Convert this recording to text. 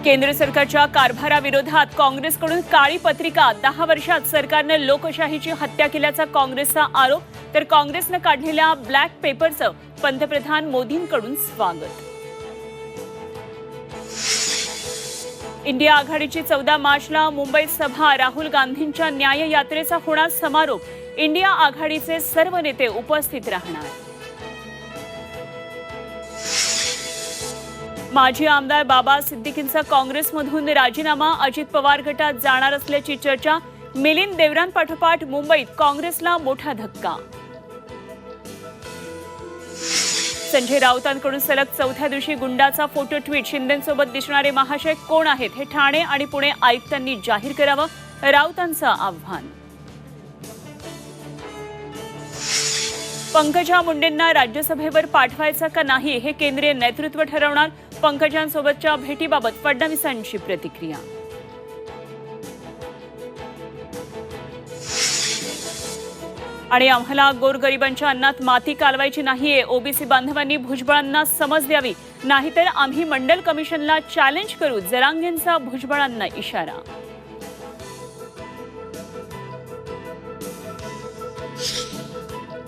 केंद्र सरकारच्या कारभाराविरोधात काँग्रेसकडून काळी पत्रिका, 10 वर्षात सरकारने लोकशाहीची हत्या केल्याचा काँग्रेसचा आरोप, तर काँग्रेसने काढलेल्या ब्लॅक पेपरचं पंतप्रधान मोदींकडून स्वागत. इंडिया आघाडीची 14 मार्चला मुंबईत सभा, राहुल गांधींच्या न्याय यात्रेचा होणार समारोप. इंडिया आघाडीचे सर्व नेते उपस्थित राहणार. माजी आमदार बाबा सिद्दीकींचा काँग्रेसमधून राजीनामा, अजित पवार गटात जाणार असल्याची चर्चा. मिलिंद देवरांपाठोपाठ मुंबईत काँग्रेसला मोठा धक्का. संजय राऊतांकडून सलग 4थ्या दिवशी गुंडाचा फोटो ट्विट. शिंदेंसोबत दिसणारे महाशय कोण आहेत हे ठाणे आणि पुणे आयुक्तांनी जाहीर करावं, राऊतांचं आव्हान. पंकजा मुंडेंना राज्यसभेवर पाठवायचं का नाही हे केंद्रीय नेतृत्व ठरवणार. पंकजांसोबतच्या भेटीबाबत फडणवीसांची प्रतिक्रिया. आणि आम्हाला गोरगरिबांच्या अन्नात माती कालवायची नाहीये. ओबीसी बांधवांनी भुजबळांना समज द्यावी, नाहीतर आम्ही मंडल कमिशनला चॅलेंज करू. जरांगेंचा भुजबळांना इशारा.